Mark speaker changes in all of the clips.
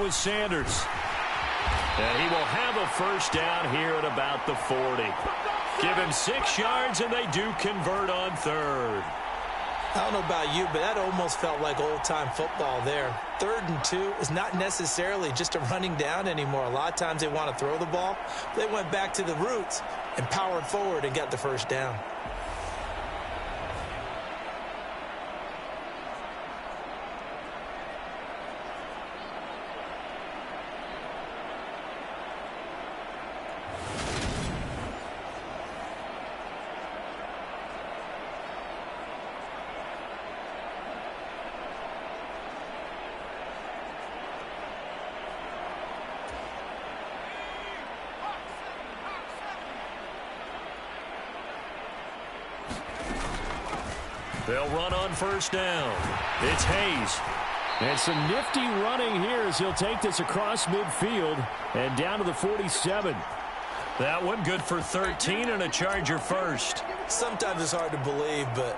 Speaker 1: with Sanders. And he will have a first down here at about the 40. Give him 6 yards, and they do convert on third.
Speaker 2: I don't know about you, but that almost felt like old-time football there. 3rd and 2 is not necessarily just a running down anymore. A lot of times they want to throw the ball. They went back to the roots and powered forward and got the first down.
Speaker 1: They'll run on first down. It's Hayes.
Speaker 3: And some nifty running here as he'll take this across midfield and down to the 47.
Speaker 1: That one good for 13 and a Charger first.
Speaker 2: Sometimes it's hard to believe, but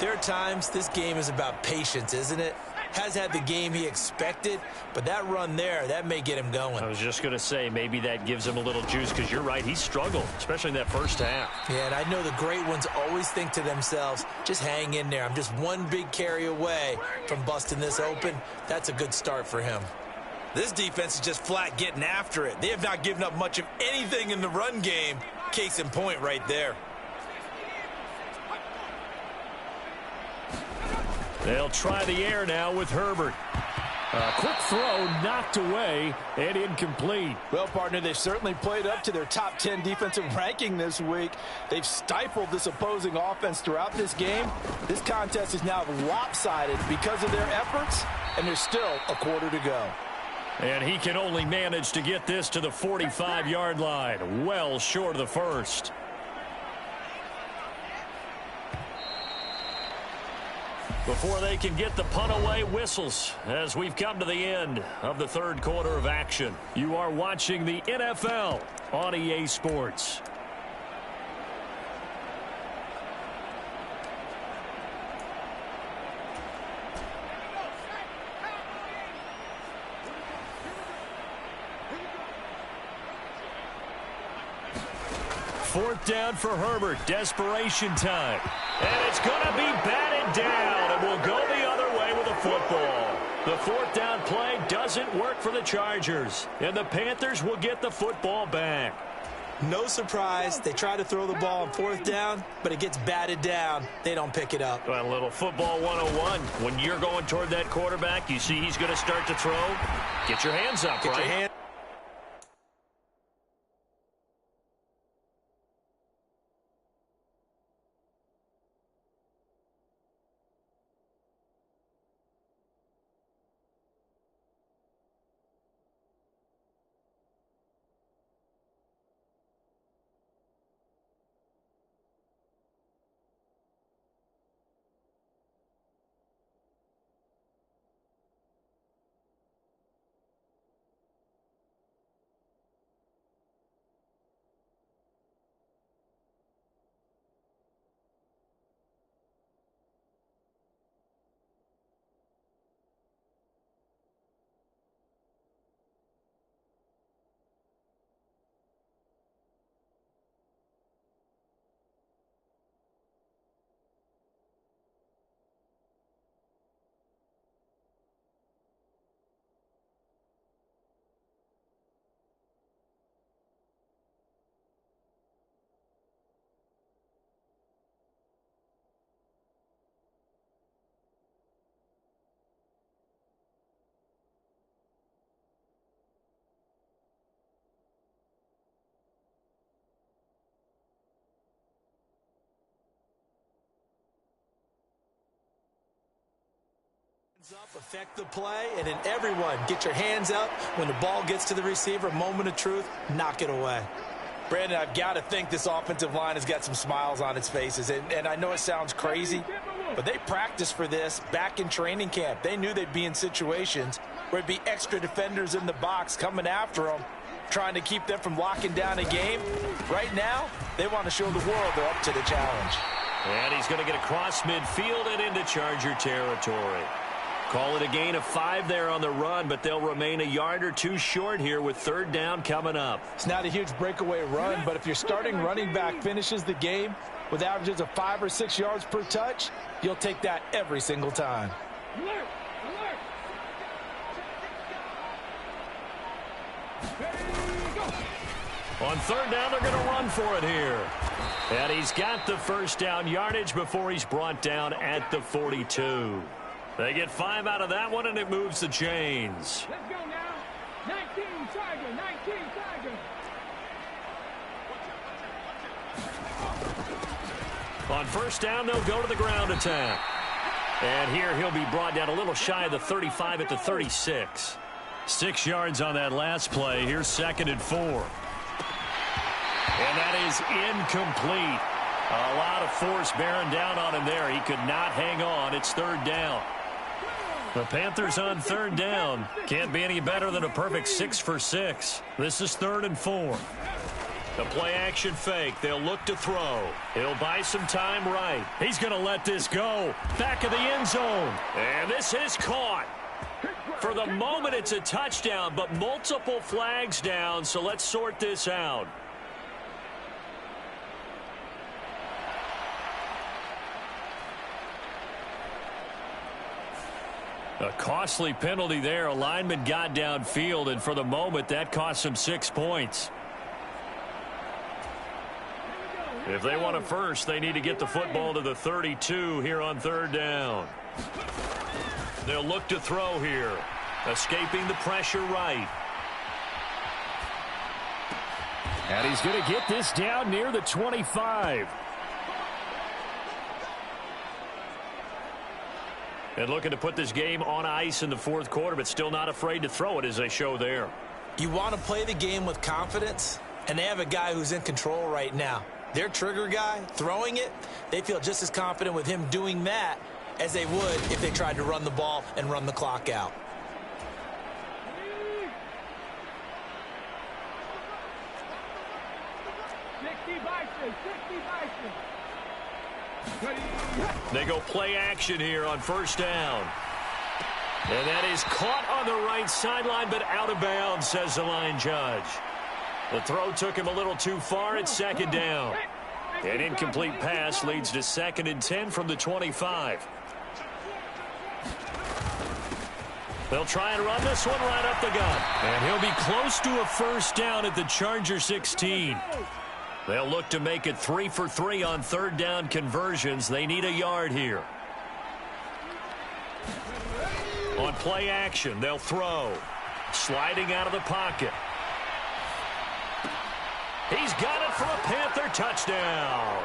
Speaker 2: there are times this game is about patience, isn't it? Has had the game he expected, but that run there, that may get him going.
Speaker 1: I was just going to say, maybe that gives him a little juice, because you're right, he struggled, especially in that first half.
Speaker 2: Yeah, and I know the great ones always think to themselves, just hang in there. I'm just one big carry away from busting this open. That's a good start for him. This defense is just flat getting after it. They have not given up much of anything in the run game. Case in point right there.
Speaker 1: They'll try the air now with Herbert.
Speaker 3: A quick throw knocked away and incomplete.
Speaker 4: Well, partner, they've certainly played up to their top 10 defensive ranking this week. They've stifled this opposing offense throughout this game. This contest is now lopsided because of their efforts, and there's still a quarter to go.
Speaker 1: And he can only manage to get this to the 45-yard line, well short of the first. Before they can get the punt away, whistles as we've come to the end of the third quarter of action. You are watching the NFL on EA Sports. Fourth down for Herbert. Desperation time. And it's going to be batted down. And will go the other way with the football. The fourth down play doesn't work for the Chargers. And the Panthers will get the football back.
Speaker 2: No surprise. They try to throw the ball on fourth down, but it gets batted down. They don't pick it up.
Speaker 1: A little football 101. When you're going toward that quarterback, you see he's going to start to throw. Get your hands up,
Speaker 2: Get
Speaker 1: right?
Speaker 2: your hands. Up, affect the play, and then everyone get your hands up when the ball gets to the receiver. Moment of truth, knock it away. Brandon, I've got to think this offensive line has got some smiles on its faces, and I know it sounds crazy, but they practiced for this back in training camp. They knew they'd be in situations where it'd be extra defenders in the box coming after them, trying to keep them from locking down a game. Right now, they want to show the world they're up to the challenge.
Speaker 1: And he's going to get across midfield and into Charger territory. Call it a gain of 5 there on the run, but they'll remain a yard or two short here with third down coming up.
Speaker 4: It's not a huge breakaway run, but if your starting running back finishes the game with averages of 5 or 6 yards per touch, you'll take that every single time.
Speaker 5: Alert! Alert! Ready, go!
Speaker 1: On third down, they're going to run for it here. And he's got the first down yardage before he's brought down at the 42. They get 5 out of that one, and it moves the chains.
Speaker 5: Let's go now. 19 Tiger, 19 Tiger.
Speaker 1: On first down, they'll go to the ground attack. And here he'll be brought down a little shy of the 35 at the 36. 6 yards on that last play. Here's 2nd and 4. And that is incomplete. A lot of force bearing down on him there. He could not hang on. It's third down. The Panthers on third down. Can't be any better than a perfect 6 for 6. This is 3rd and 4. The play action fake. They'll look to throw. He'll buy some time right. He's going to let this go. Back of the end zone. And this is caught. For the moment, it's a touchdown, but multiple flags down, so let's sort this out. A costly penalty there. A lineman got downfield, and for the moment, that cost him 6 points. If they want a first, they need to get the football to the 32 here on third down. They'll look to throw here. Escaping the pressure right.
Speaker 3: And he's going to get this down near the 25.
Speaker 1: And looking to put this game on ice in the fourth quarter, but still not afraid to throw it as they show there.
Speaker 2: You want to play the game with confidence, and they have a guy who's in control right now. Their trigger guy, throwing it, they feel just as confident with him doing that as they would if they tried to run the ball and run the clock out.
Speaker 1: They go play action here on first down. And that is caught on the right sideline, but out of bounds, says the line judge. The throw took him a little too far. It's 2nd down. An incomplete pass leads to 2nd and 10 from the 25. They'll try and run this one right up the gut. And he'll be close to a first down at the Charger 16. They'll look to make it 3 for 3 on third down conversions. They need a yard here. On play action, they'll throw. Sliding out of the pocket. He's got it for a Panther touchdown.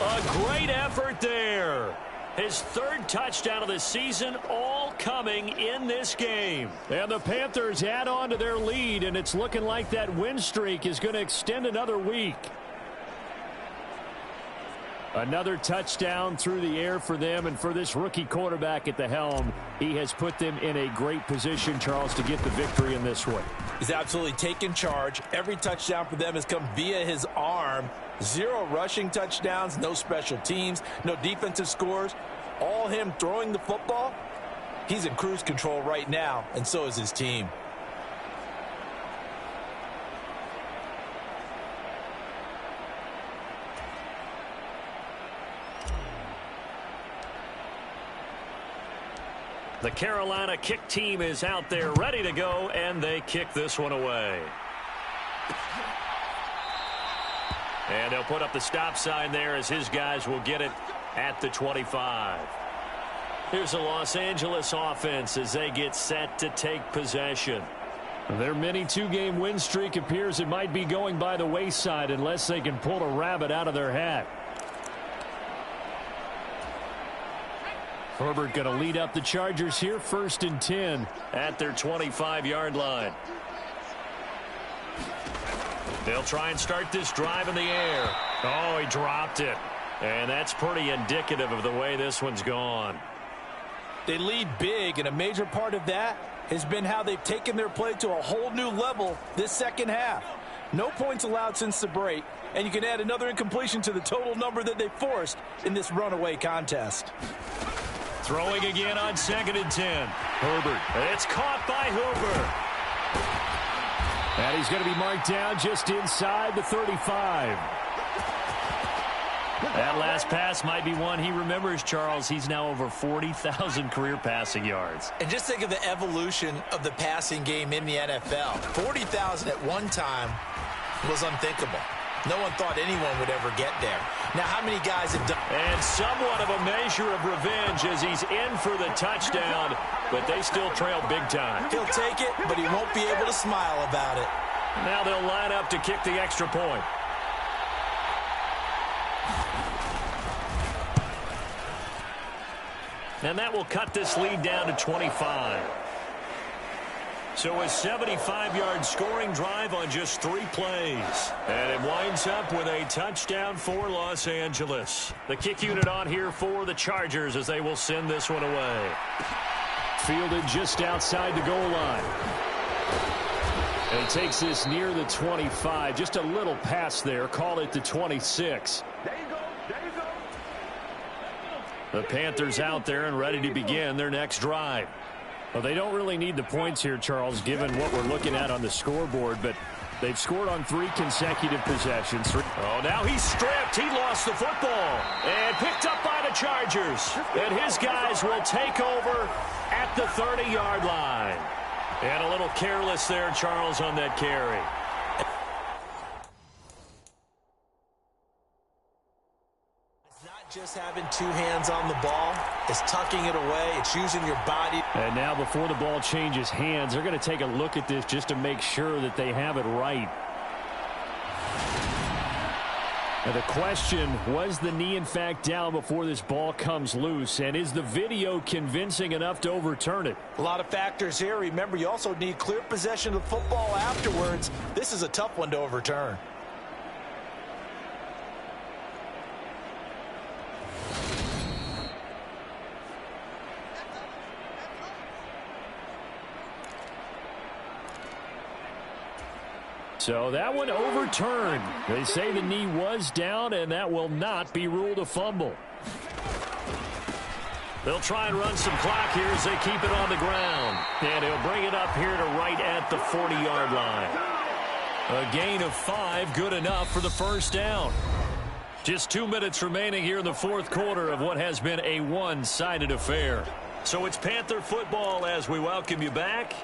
Speaker 1: A great effort there. His 3rd touchdown of the season, all coming in this game.
Speaker 3: And the Panthers add on to their lead, and it's looking like that win streak is going to extend another week. Another touchdown through the air for them, and for this rookie quarterback at the helm, he has put them in a great position, Charles, to get the victory in this one.
Speaker 4: He's absolutely taken charge. Every touchdown for them has come via his arm. 0 rushing touchdowns, no special teams, no defensive scores. All him throwing the football. He's in cruise control right now, and so is his team.
Speaker 1: The Carolina kick team is out there ready to go, and they kick this one away. And they'll put up the stop sign there as his guys will get it at the 25. Here's the Los Angeles offense as they get set to take possession.
Speaker 3: Their mini 2-game win streak appears it might be going by the wayside unless they can pull a rabbit out of their hat. Herbert going to lead up the Chargers here, 1st and 10
Speaker 1: at their 25-yard line. They'll try and start this drive in the air. Oh, he dropped it. And that's pretty indicative of the way this one's gone.
Speaker 4: They lead big, and a major part of that has been how they've taken their play to a whole new level this second half. No points allowed since the break, and you can add another incompletion to the total number that they forced in this runaway contest.
Speaker 1: Throwing again on 2nd and 10. Herbert. It's caught by Hooper.
Speaker 3: And he's going to be marked down just inside the 35.
Speaker 1: That last pass might be one he remembers, Charles. He's now over 40,000 career passing yards.
Speaker 2: And just think of the evolution of the passing game in the NFL. 40,000 at one time was unthinkable. No one thought anyone would ever get there. Now, how many guys have done?
Speaker 1: And somewhat of a measure of revenge as he's in for the touchdown, but they still trail big time.
Speaker 2: He'll take it, but he won't be able to smile about it.
Speaker 1: Now they'll line up to kick the extra point. And that will cut this lead down to 25. So a 75-yard scoring drive on just 3 plays. And it winds up with a touchdown for Los Angeles. The kick unit on here for the Chargers as they will send this one away.
Speaker 3: Fielded just outside the goal line. And he takes this near the 25. Just a little pass there. Call it the 26. The Panthers out there and ready to begin their next drive. Well, they don't really need the points here, Charles, given what we're looking at on the scoreboard, but they've scored on 3 consecutive possessions.
Speaker 1: Oh, now he's stripped. He lost the football and picked up by the Chargers. And his guys will take over at the 30-yard line. And a little careless there, Charles, on that carry.
Speaker 2: Just having 2 hands on the ball. It's tucking it away. It's using your body.
Speaker 3: And now before the ball changes hands, they're going to take a look at this just to make sure that they have it right. Now the question, was the knee in fact down before this ball comes loose? And is the video convincing enough to overturn it?
Speaker 2: A lot of factors here. Remember, you also need clear possession of the football afterwards. This is a tough one to overturn.
Speaker 3: So that one overturned. They say the knee was down, and that will not be ruled a fumble.
Speaker 1: They'll try and run some clock here as they keep it on the ground. And he'll bring it up here to right at the 40-yard line. A gain of 5, good enough for the first down. Just 2 minutes remaining here in the 4th quarter of what has been a one-sided affair. So it's Panther football as we welcome you back.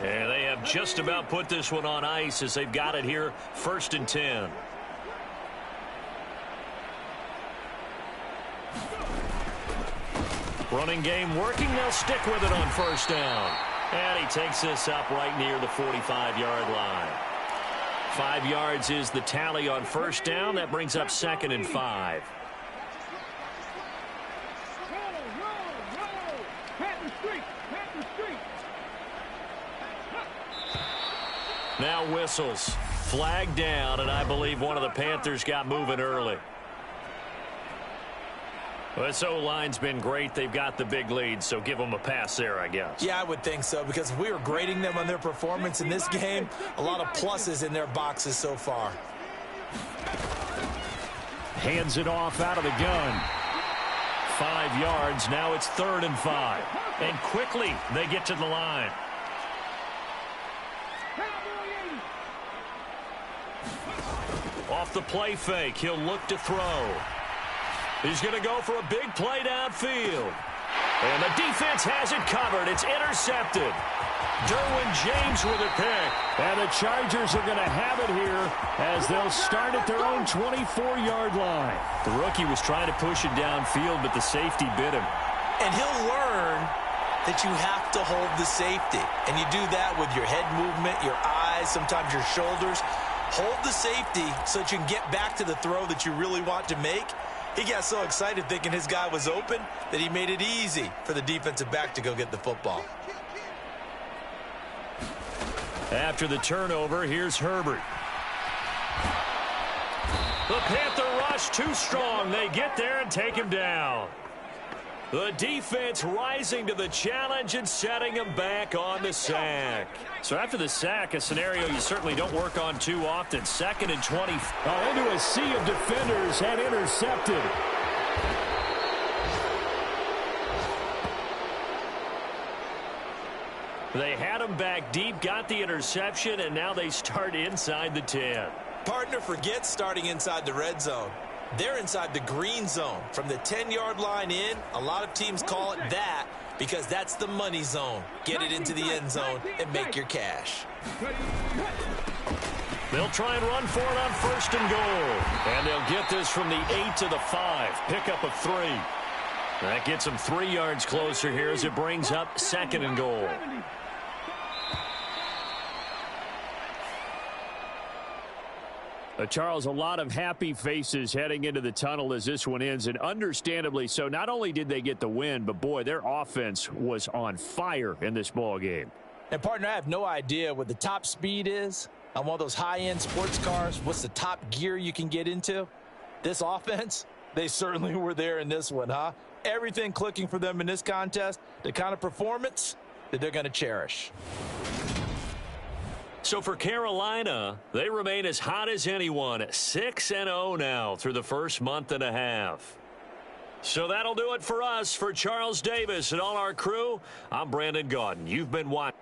Speaker 1: And they have just about put this one on ice as they've got it here, 1st and 10. Running game working. They'll stick with it on 1st down. And he takes this up right near the 45-yard line. 5 yards is the tally on 1st down. That brings up 2nd and 5. Now whistles. Flag down, and I believe one of the Panthers got moving early. Well, this O-line's been great. They've got the big lead, so give them a pass there, I guess.
Speaker 2: Yeah, I would think so, because if we were grading them on their performance in this game, a lot of pluses in their boxes so far.
Speaker 3: Hands it off out of the gun. 5 yards. Now it's 3rd and 5.
Speaker 1: And quickly they get to the line. Off the play fake, he'll look to throw. He's going to go for a big play downfield. And the defense has it covered. It's intercepted. Derwin James with a pick.
Speaker 3: And the Chargers are going to have it here as they'll start at their own 24-yard line.
Speaker 1: The rookie was trying to push it downfield, but the safety bit him.
Speaker 2: And he'll learn that you have to hold the safety. And you do that with your head movement, your eyes, sometimes your shoulders. Hold the safety so that you can get back to the throw that you really want to make. He got so excited thinking his guy was open that he made it easy for the defensive back to go get the football.
Speaker 1: After the turnover, here's Herbert. The Panther rush too strong. They get there and take him down. The defense rising to the challenge and setting him back on the sack. So after the sack, a scenario you certainly don't work on too often. 2nd and 20.
Speaker 3: Into a sea of defenders and intercepted. They had him back deep, got the interception, and now they start inside the 10.
Speaker 2: Partner, forget starting inside the red zone. They're inside the green zone. From the 10-yard line in, a lot of teams call it that because that's the money zone. Get it into the end zone and make your cash.
Speaker 3: They'll try and run for it on 1st and goal. And they'll get this from the 8 to the 5. Pickup of 3. That gets them 3 yards closer here as it brings up 2nd and goal. Charles, a lot of happy faces heading into the tunnel as this one ends, and understandably so. Not only did they get the win, but, boy, their offense was on fire in this ball game.
Speaker 2: And, partner, I have no idea what the top speed is on one of those high-end sports cars. What's the top gear you can get into? This offense, they certainly were there in this one, huh? Everything clicking for them in this contest, the kind of performance that they're going to cherish.
Speaker 3: So for Carolina, they remain as hot as anyone, 6-0 now through the first month and a half. So that'll do it for us. For Charles Davis and all our crew, I'm Brandon Gaudin. You've been watching.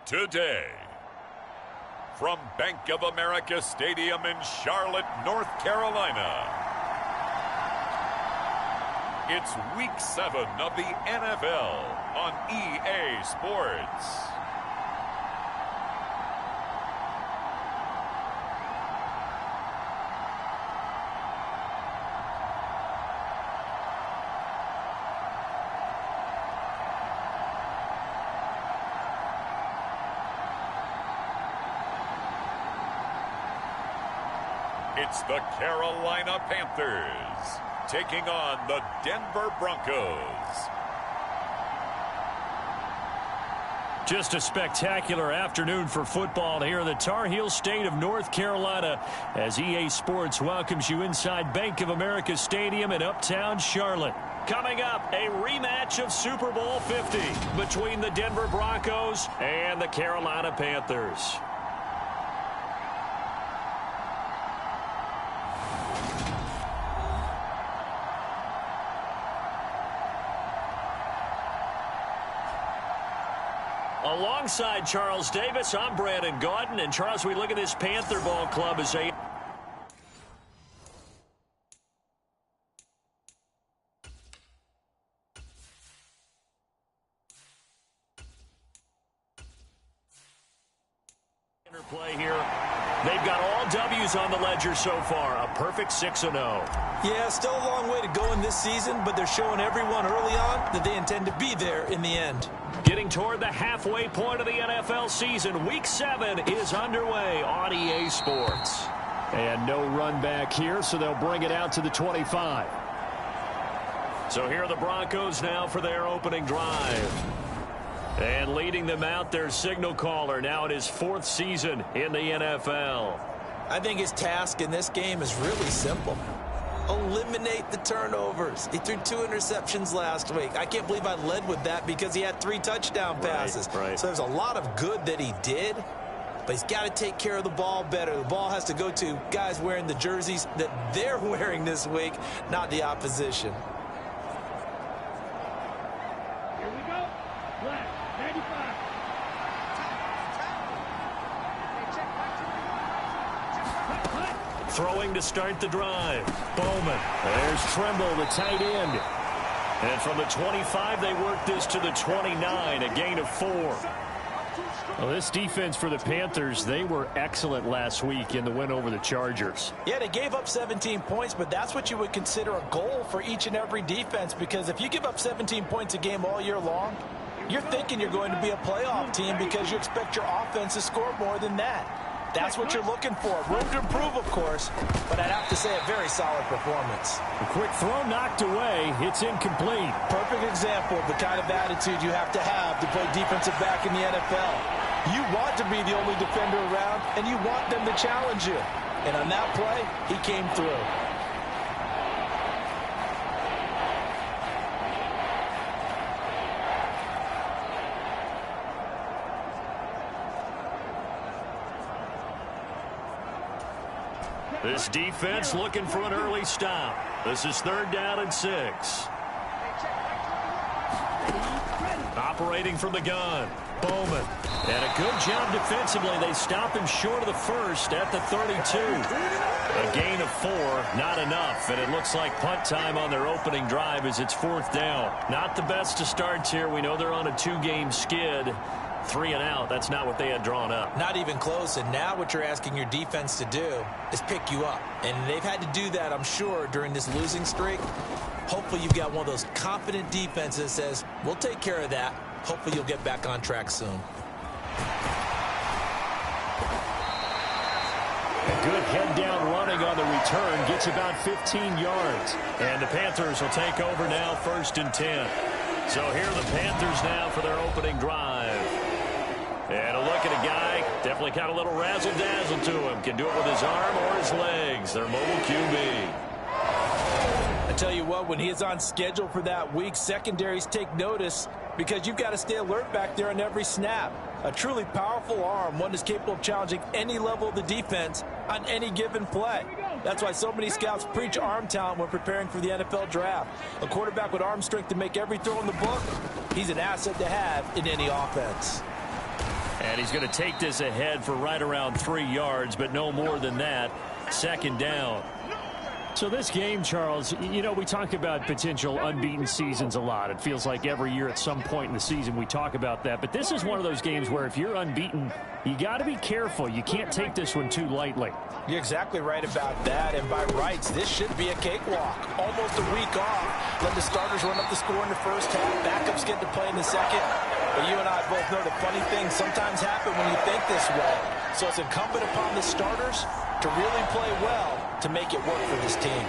Speaker 6: today. From Bank of America Stadium in Charlotte, North Carolina, it's Week 7 of the NFL on EA Sports. It's the Carolina Panthers taking on the Denver Broncos.
Speaker 3: Just a spectacular afternoon for football here in the Tar Heel state of North Carolina as EA Sports welcomes you inside Bank of America Stadium in Uptown Charlotte. Coming up, a rematch of Super Bowl 50 between the Denver Broncos and the Carolina Panthers. Alongside Charles Davis, I'm Brandon Gaudin. And Charles, we look at this Panther ball club as a play here. They've got all W's on the ledger so far. A perfect 6-0.
Speaker 2: Yeah, still a long way to go in this season, but they're showing everyone early on that they intend to be there in the end.
Speaker 3: Getting toward the halfway point of the NFL season, Week 7 is underway on EA Sports. And no run back here, so they'll bring it out to the 25. So here are the Broncos now for their opening drive. And leading them out, their signal caller now in his 4th season in the NFL.
Speaker 2: I think his task in this game is really simple. Eliminate the turnovers. He threw 2 interceptions last week. I can't believe I led with that because he had 3 touchdown passes.
Speaker 3: Right.
Speaker 2: So there's a lot of good that he did, but he's got to take care of the ball better. The ball has to go to guys wearing the jerseys that they're wearing this week, not the opposition.
Speaker 5: Here we go. Black, 95.
Speaker 3: Throwing to start the drive. Bowman. There's Tremble, the tight end. And from the 25, they work this to the 29, a gain of 4. Well, this defense for the Panthers, they were excellent last week in the win over the Chargers.
Speaker 4: Yeah, they gave up 17 points, but that's what you would consider a goal for each and every defense, because if you give up 17 points a game all year long, you're thinking you're going to be a playoff team because you expect your offense to score more than that. That's what you're looking for. Room to improve, of course, but I'd have to say a very solid performance.
Speaker 3: A quick throw knocked away. It's incomplete.
Speaker 4: Perfect example of the kind of attitude you have to play defensive back in the NFL. You want to be the only defender around, and you want them to challenge you. And on that play, he came through.
Speaker 3: This defense looking for an early stop. This is 3rd down and 6. Operating from the gun. Bowman. And a good job defensively. They stop him short of the first at the 32. A gain of 4, not enough. And it looks like punt time on their opening drive as it's 4th down. Not the best of starts here. We know they're on a 2-game skid. 3 and out. That's not what they had drawn up.
Speaker 2: Not even close. And now what you're asking your defense to do is pick you up. And they've had to do that, I'm sure, during this losing streak. Hopefully you've got one of those confident defenses that says, we'll take care of that. Hopefully you'll get back on track soon.
Speaker 3: A good head down running on the return. Gets about 15 yards. And the Panthers will take over now 1st and 10. So here are the Panthers now for their opening drive. And a look at a guy, definitely got a little razzle-dazzle to him. Can do it with his arm or his legs. Their mobile QB.
Speaker 4: I tell you what, when he is on schedule for that week, secondaries take notice because you've got to stay alert back there on every snap. A truly powerful arm, one that's capable of challenging any level of the defense on any given play. That's why so many scouts preach arm talent when preparing for the NFL draft. A quarterback with arm strength to make every throw in the book, he's an asset to have in any offense.
Speaker 3: And he's going to take this ahead for right around 3 yards, but no more than that. Second down. So this game, Charles, you know, we talk about potential unbeaten seasons a lot. It feels like every year at some point in the season we talk about that. But this is one of those games where if you're unbeaten, you got to be careful. You can't take this one too lightly.
Speaker 4: You're exactly right about that. And by rights, this should be a cakewalk. Almost a week off. Let the starters run up the score in the first half. Backups get to play in the second. But you and I both know the funny things sometimes happen when you think this way. So it's incumbent upon the starters to really play well to make it work for this team.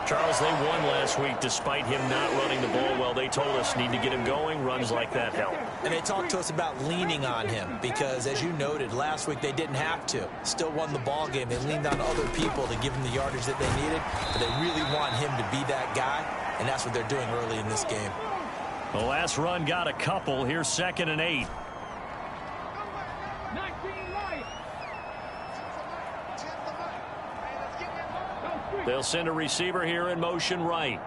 Speaker 3: Charles, they won last week despite him not running the ball well. They told us need to get him going. Runs like that help.
Speaker 2: And they talked to us about leaning on him because, as you noted, last week they didn't have to. Still won the ball game. They leaned on other people to give him the yardage that they needed. But they really want him to be that guy, and that's what they're doing early in this game.
Speaker 3: The last run got a couple. Here's 2nd and 8. They'll send a receiver here in motion right.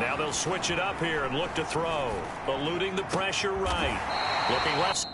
Speaker 3: Now they'll switch it up here and look to throw. Eluding the pressure right. Looking left.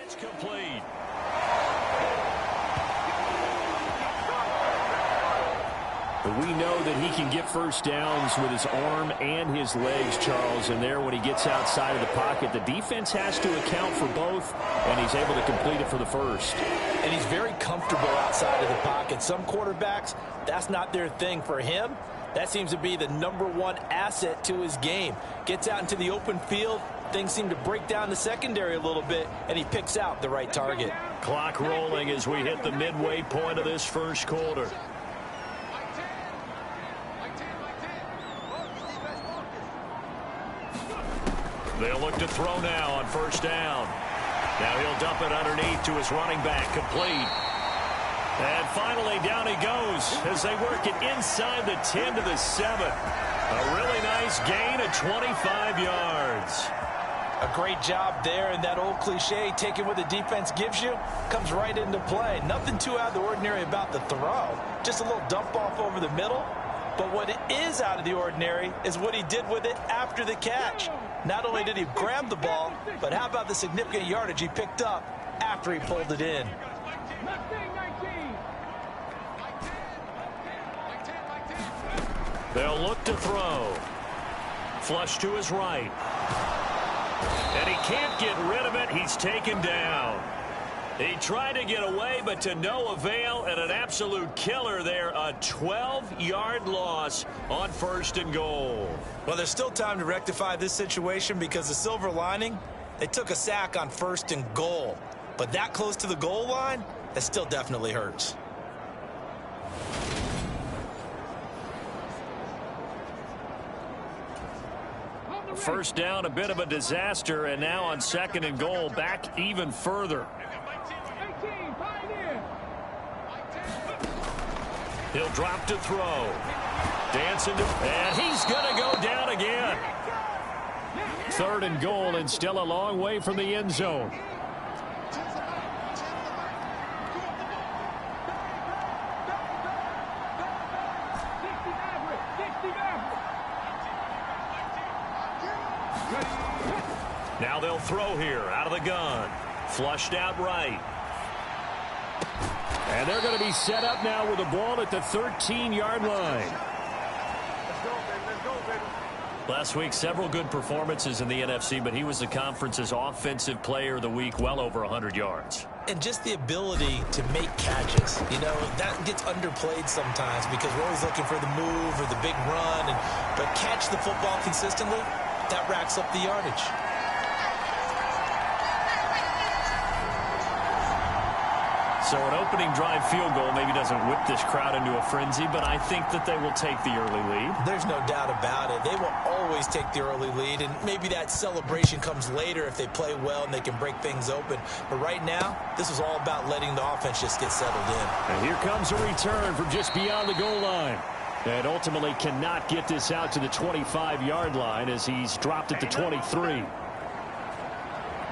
Speaker 1: It's complete.
Speaker 3: We know that he can get first downs with his arm and his legs, Charles, and there when he gets outside of the pocket, the defense has to account for both, and he's able to complete it for the first.
Speaker 4: And he's very comfortable outside of the pocket. Some quarterbacks, that's not their thing. For him, that seems to be the #1 asset to his game. Gets out into the open field, things seem to break down the secondary a little bit, and he picks out the right target.
Speaker 1: Clock rolling as we hit the midway point of this first quarter. They'll look to throw now on first down. Now he'll dump it underneath to his running back, complete. And finally down he goes as they work it inside the 10 to the 7. A really nice gain of 25 yards.
Speaker 4: A great job there, and that old cliche, taking what the defense gives you, comes right into play. Nothing too out of the ordinary about the throw. Just a little dump off over the middle. But what is out of the ordinary is what he did with it after the catch. Not only did he grab the ball, but how about the significant yardage he picked up after he pulled it in.
Speaker 1: They'll look to throw. Flush to his right. And he can't get rid of it. He's taken down. He tried to get away, but to no avail, and an absolute killer there. A 12-yard loss on first and goal.
Speaker 2: Well, there's still time to rectify this situation because the silver lining, they took a sack on first and goal. But that close to the goal line, that still definitely hurts.
Speaker 1: First down, a bit of a disaster, and now on second and goal, back even further. He'll drop to throw. Dancing to, and he's going to go down again.
Speaker 3: Third and goal, and still a long way from the end zone.
Speaker 1: Now they'll throw here out of the gun. Flushed out right.
Speaker 3: And they're going to be set up now with the ball at the 13-yard line.
Speaker 1: Last week, several good performances in the NFC, but he was the conference's offensive player of the week, well over 100 yards.
Speaker 2: And just the ability to make catches. You know, that gets underplayed sometimes because we're always looking for the move or the big run. But catch the football consistently, that racks up the yardage.
Speaker 1: So an opening drive field goal maybe doesn't whip this crowd into a frenzy, but I think that they will take the early lead.
Speaker 2: There's no doubt about it. They will always take the early lead, and maybe that celebration comes later if they play well and they can break things open. But right now, this is all about letting the offense just get settled in.
Speaker 3: And here comes a return from just beyond the goal line. And ultimately cannot get this out to the 25-yard line as he's dropped at the 23.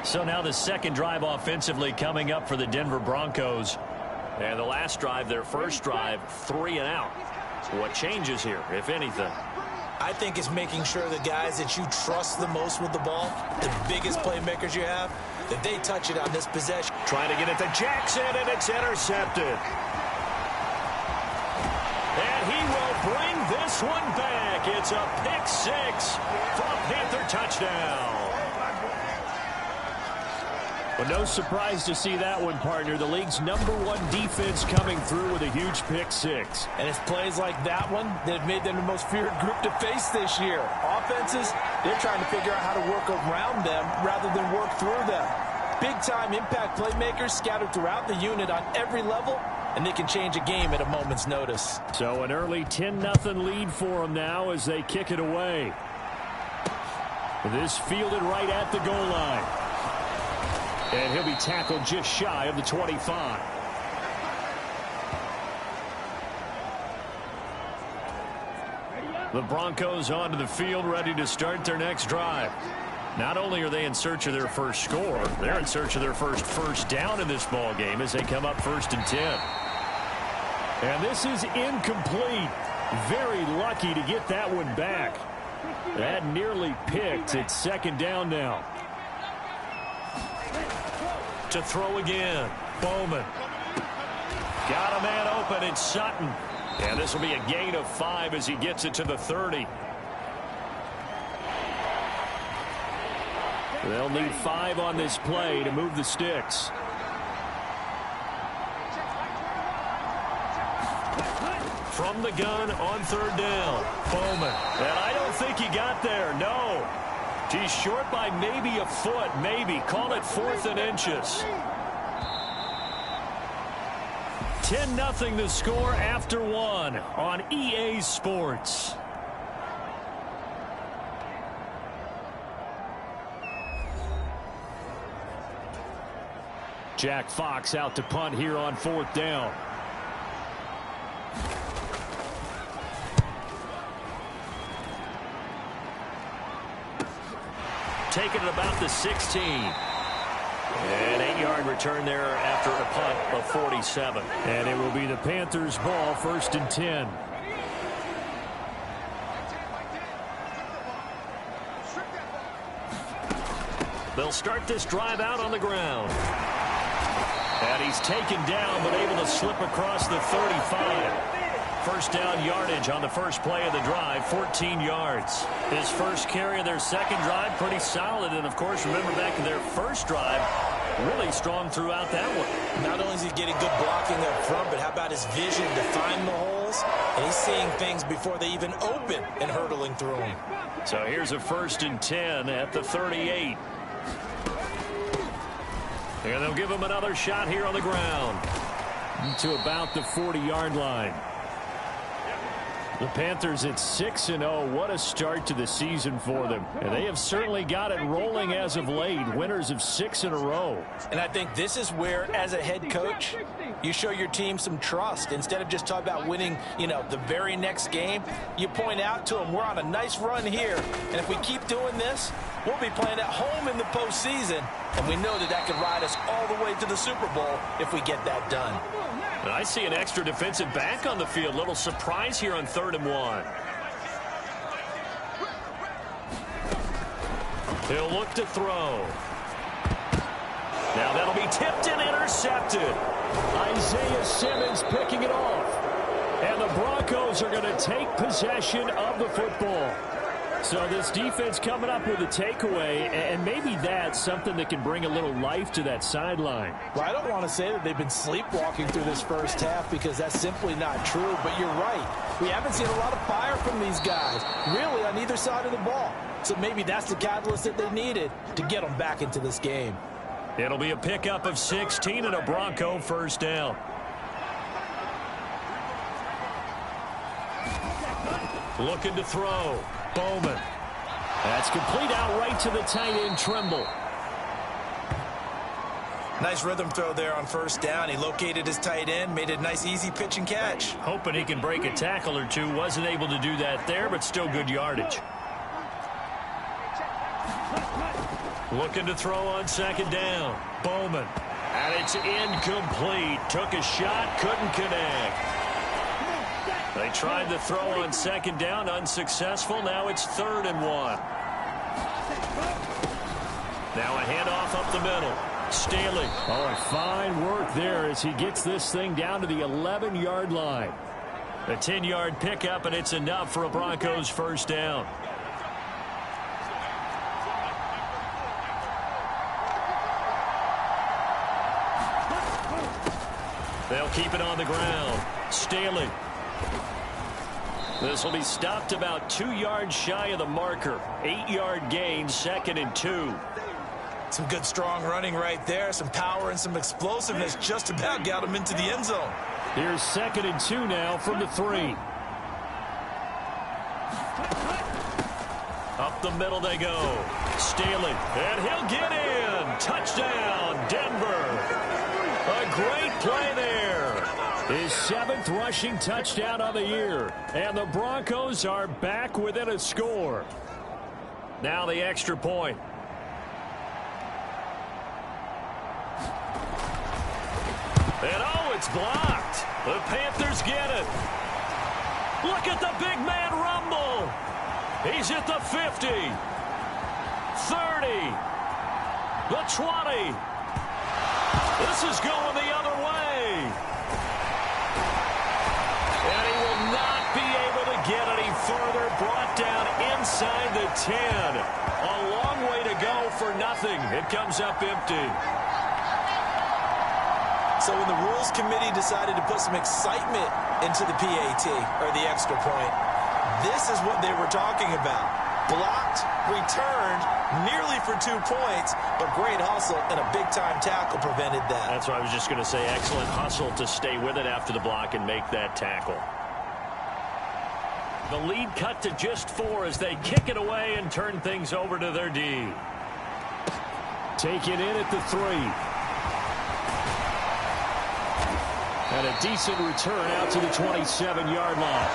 Speaker 1: So now the second drive offensively coming up for the Denver Broncos. And the last drive, their first drive, 3 and out. What changes here, if anything?
Speaker 2: I think it's making sure the guys that you trust the most with the ball, the biggest playmakers you have, that they touch it on this possession.
Speaker 1: Trying to get it to Jackson, and it's intercepted. And he will bring this one back. It's a pick six for a Panther touchdown.
Speaker 3: Well, no surprise to see that one, partner. The league's #1 defense coming through with a huge pick six.
Speaker 4: And it's plays like that one that have made them the most feared group to face this year. Offenses, they're trying to figure out how to work around them rather than work through them. Big-time impact playmakers scattered throughout the unit on every level, and they can change a game at a moment's notice.
Speaker 3: So an early 10-0 lead for them now as they kick it away. This fielded right at the goal line. And he'll be tackled just shy of the 25. The Broncos onto the field, ready to start their next drive. Not only are they in search of their first score, they're in search of their first down in this ball game as they come up 1st and 10. And this is incomplete. Very lucky to get that one back. That nearly picked. It's 2nd down now.
Speaker 1: to throw again. Bowman. Got a man open. It's Sutton. And this will be a gain of 5 as he gets it to the 30. They'll need 5 on this play to move the sticks. From the gun on 3rd down. Bowman. And I don't think he got there. No. He's short by maybe a foot. Maybe. Call it 4th and inches. 10-0 the score after 1 on EA Sports. Jack Fox out to punt here on 4th down. Taking it about the 16. An 8-yard return there after a punt of 47.
Speaker 3: And it will be the Panthers' ball, 1st and 10.
Speaker 1: They'll start this drive out on the ground. And he's taken down, but able to slip across the 35. First down yardage on the first play of the drive, 14 yards. His first carry of their second drive, pretty solid. And, of course, remember back in their first drive, really strong throughout that one.
Speaker 2: Not only is he getting good blocking up front, but how about his vision to find the holes? And he's seeing things before they even open and hurdling through them.
Speaker 1: So here's a 1st and 10 at the 38. And they'll give him another shot here on the ground.
Speaker 3: To about the 40-yard line. The Panthers at 6-0. What a start to the season for them. And they have certainly got it rolling as of late. Winners of 6 in a row.
Speaker 2: And I think this is where, as a head coach, you show your team some trust. Instead of just talking about winning, the very next game, you point out to them, we're on a nice run here. And if we keep doing this, we'll be playing at home in the postseason. And we know that could ride us all the way to the Super Bowl if we get that done.
Speaker 1: And I see an extra defensive back on the field. Little surprise here on 3rd and 1. He'll look to throw. Now that'll be tipped and intercepted.
Speaker 3: Isaiah Simmons picking it off. And the Broncos are going to take possession of the football. So this defense coming up with a takeaway, and maybe that's something that can bring a little life to that sideline.
Speaker 4: Well, I don't want to say that they've been sleepwalking through this first half because that's simply not true, but you're right. We haven't seen a lot of fire from these guys, really, on either side of the ball. So maybe that's the catalyst that they needed to get them back into this game.
Speaker 1: It'll be a pickup of 16 and a Bronco 1st down. Looking to throw. Bowman.
Speaker 3: That's complete out right to the tight end, Trimble.
Speaker 2: Nice rhythm throw there on 1st down. He located his tight end, made a nice easy pitch and catch.
Speaker 1: Hoping he can break a tackle or two. Wasn't able to do that there, but still good yardage. Looking to throw on 2nd down. Bowman. And it's incomplete. Took a shot, couldn't connect. They tried to throw on 2nd down, unsuccessful. Now it's 3rd and 1. Now a handoff up the middle. Staley.
Speaker 3: Oh, fine work there as he gets this thing down to the 11-yard line.
Speaker 1: A 10-yard pickup, and it's enough for a Broncos 1st down. They'll keep it on the ground. Staley. This will be stopped about 2 yards shy of the marker. 8-yard gain, 2nd and 2.
Speaker 2: Some good strong running right there. Some power and some explosiveness just about got him into the end zone.
Speaker 3: Here's 2nd and 2 now from the 3.
Speaker 1: Up the middle they go. Staley. And he'll get in. Touchdown, Denver. A great play there.
Speaker 3: His 7th rushing touchdown of the year. And the Broncos are back within a score.
Speaker 1: Now the extra point. And oh, it's blocked. The Panthers get it. Look at the big man rumble. He's at the 50. 30. The 20. This is going the other way. And he will not be able to get any further. Brought down inside the 10. A long way to go for nothing. It comes up empty.
Speaker 2: So when the Rules Committee decided to put some excitement into the PAT, or the extra point, this is what they were talking about. Blocked, returned, nearly for 2 points, but great hustle and a big-time tackle prevented that.
Speaker 3: That's what I was just going to say. Excellent hustle to stay with it after the block and make that tackle. The lead cut to just 4 as they kick it away and turn things over to their D. Take it in at the 3. And a decent return out to the 27-yard line.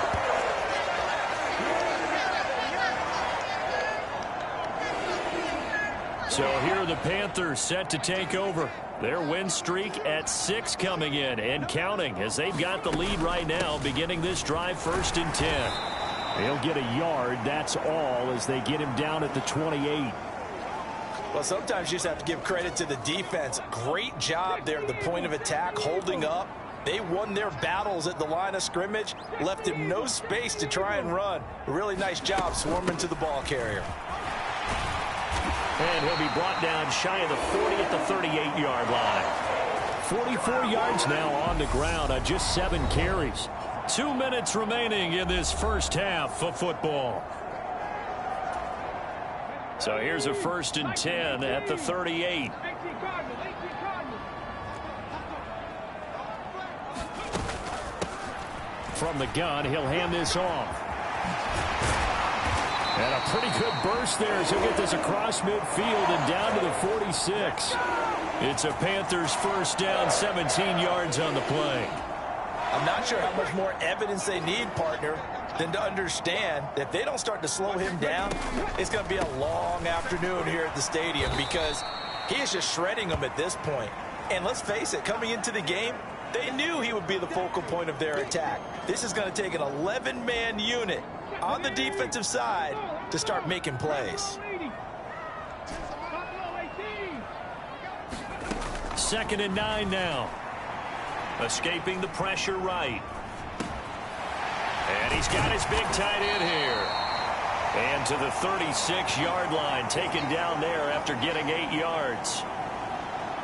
Speaker 3: So here are the Panthers set to take over. Their win streak at 6 coming in and counting as they've got the lead right now beginning this drive 1st and 10. They'll get a yard, that's all, as they get him down at the 28.
Speaker 2: Well, sometimes you just have to give credit to the defense. Great job there at the point of attack, holding up. They won their battles at the line of scrimmage, left him no space to try and run. A really nice job swarming to the ball carrier.
Speaker 3: And he'll be brought down shy of the 40 at the 38-yard line. 44 yards now on the ground on just 7 carries. 2 minutes remaining in this first half of football. So here's a 1st and 10 at the 38. From the gun, he'll hand this off. And a pretty good burst there as he'll get this across midfield and down to the 46. It's a Panthers first down, 17 yards on the play.
Speaker 2: I'm not sure how much more evidence they need, partner, than to understand that if they don't start to slow him down, it's going to be a long afternoon here at the stadium because he is just shredding them at this point. And let's face it, coming into the game, they knew he would be the focal point of their attack. This is going to take an 11-man unit on the defensive side to start making plays.
Speaker 3: 2nd and 9 now. Escaping the pressure right. And he's got his big tight end here. And to the 36-yard line, taken down there after getting 8 yards.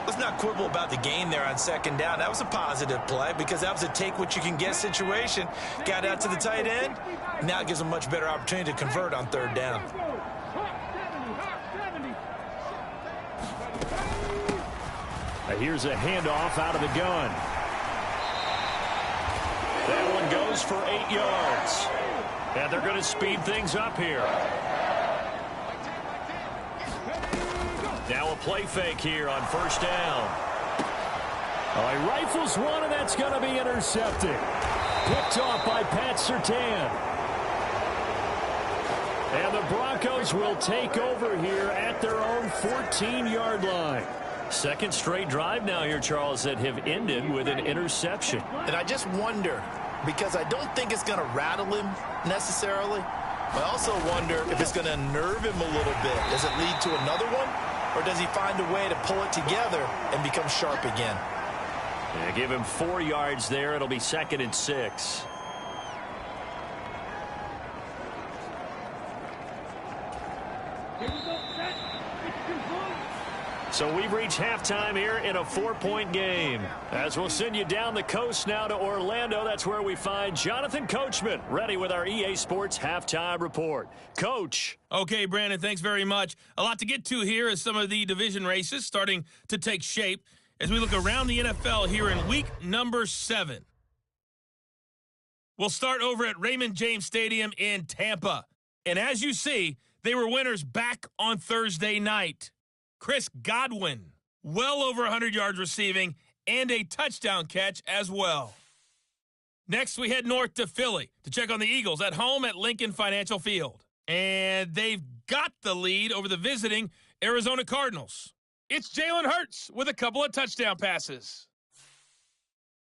Speaker 2: Let's not quibble about the gain there on 2nd down. That was a positive play because that was a take-what-you-can-get situation. Got out to the tight end. Now it gives them a much better opportunity to convert on 3rd down.
Speaker 3: Here's a handoff out of the gun. That one goes for 8 yards. And they're going to speed things up here. Now a play fake here on 1st down. Oh, he rifles one, and that's going to be intercepted. Picked off by Pat Surtain. And the Broncos will take over here at their own 14-yard line. 2nd straight drive now here, Charles, that have ended with an interception.
Speaker 4: And I just wonder, because I don't think it's going to rattle him necessarily, but I also wonder if it's going to unnerve him a little bit. Does it lead to another one? Or does he find a way to pull it together and become sharp again?
Speaker 3: Yeah, give him 4 yards there. It'll be 2nd and 6. So we've reached halftime here in a 4-point game. As we'll send you down the coast now to Orlando, that's where we find Jonathan Coachman, ready with our EA Sports Halftime Report. Coach.
Speaker 7: Okay, Brandon, thanks very much. A lot to get to here as some of the division races starting to take shape as we look around the NFL here in week number 7. We'll start over at Raymond James Stadium in Tampa. And as you see, they were winners back on Thursday night. Chris Godwin, well over 100 yards receiving and a touchdown catch as well. Next, we head north to Philly to check on the Eagles at home at Lincoln Financial Field. And they've got the lead over the visiting Arizona Cardinals. It's Jalen Hurts with a couple of touchdown passes.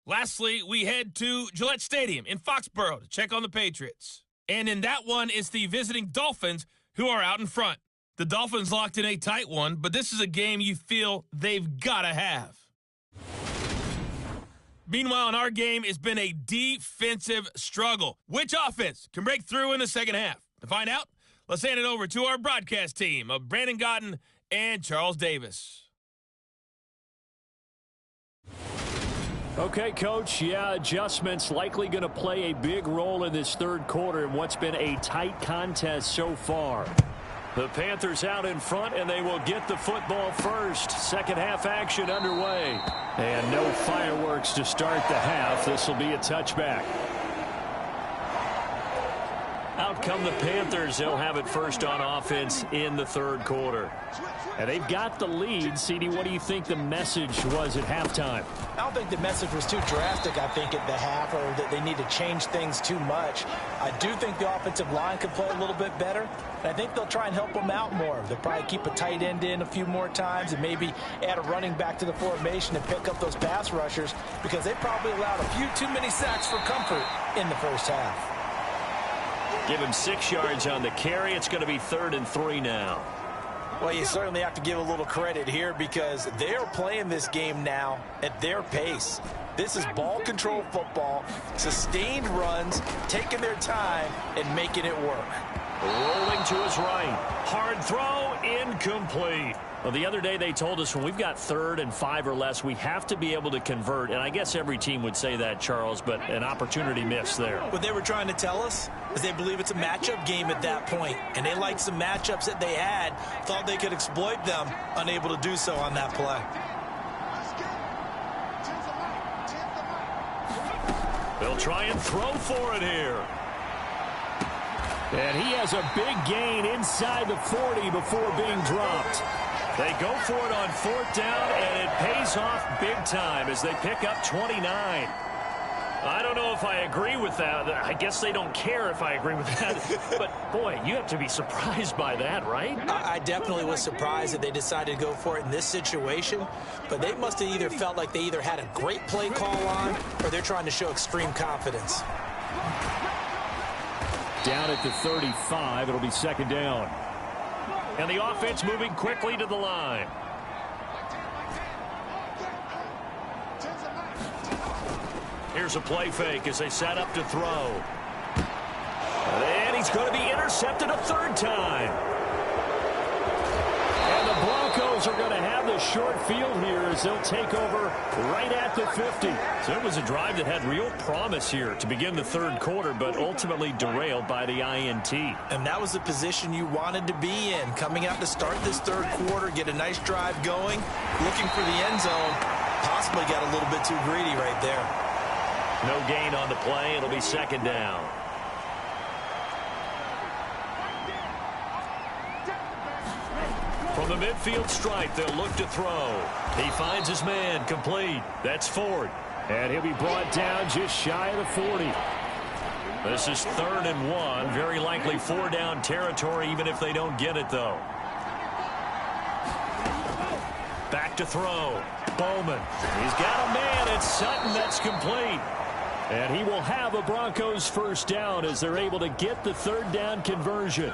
Speaker 7: Lastly, we head to Gillette Stadium in Foxborough to check on the Patriots. And in that one, it's the visiting Dolphins who are out in front. The Dolphins locked in a tight one, but this is a game you feel they've got to have. Meanwhile, in our game, it's been a defensive struggle. Which offense can break through in the second half? To find out, let's hand it over to our broadcast team of Brandon Gotten and Charles Davis.
Speaker 3: Okay, Coach, adjustments likely going to play a big role in this third quarter in what's been a tight contest so far. The Panthers out in front, and they will get the football first. Second half action underway. And no fireworks to start the half. This will be a touchback. Out come the Panthers. They'll have it first on offense in the third quarter. And they've got the lead. CD, what do you think the message was at halftime?
Speaker 4: I don't think the message was too drastic, I think, at the half, or that they need to change things too much. I do think the offensive line could play a little bit better, and I think they'll try and help them out more. They'll probably keep a tight end in a few more times and maybe add a running back to the formation and pick up those pass rushers, because they probably allowed a few too many sacks for comfort in the first half.
Speaker 3: Give him 6 yards on the carry. It's going to be 3rd and 3 now.
Speaker 4: Well, you certainly have to give a little credit here, because they're playing this game now at their pace. This is ball control football, sustained runs, taking their time, and making it work.
Speaker 3: Rolling to his right. Hard throw, incomplete. Well, the other day they told us when we've got 3rd and 5 or less, we have to be able to convert. And I guess every team would say that, Charles, but an opportunity missed there.
Speaker 2: What they were trying to tell us is they believe it's a matchup game at that point, and they liked some matchups that they had, thought they could exploit them, unable to do so on that play.
Speaker 3: They'll try and throw for it here. And he has a big gain inside the 40 before being dropped. They go for it on 4th down, and it pays off big time as they pick up 29. I don't know if I agree with that. I guess they don't care if I agree with that. But, boy, you have to be surprised by that, right?
Speaker 2: I definitely was surprised that they decided to go for it in this situation. But they must have either felt like they either had a great play call on, or they're trying to show extreme confidence.
Speaker 3: Down at the 35, it'll be 2nd down. And the offense moving quickly to the line. Here's a play fake as they set up to throw. And he's going to be intercepted a 3rd time. And the Broncos are going to have the short field here as they'll take over right at the 50. So it was a drive that had real promise here to begin the 3rd quarter, but ultimately derailed by the INT.
Speaker 2: And that was the position you wanted to be in, coming out to start this 3rd quarter, get a nice drive going, looking for the end zone. Possibly got a little bit too greedy right there.
Speaker 3: No gain on the play. It'll be 2nd down. From the midfield stripe, they'll look to throw. He finds his man, complete. That's Ford. And he'll be brought down just shy of the 40. This is 3rd and 1. Very likely 4-down territory, even if they don't get it, though. Back to throw. Bowman. He's got a man. It's Sutton. That's complete. And he will have a Broncos 1st down as they're able to get the 3rd down conversion.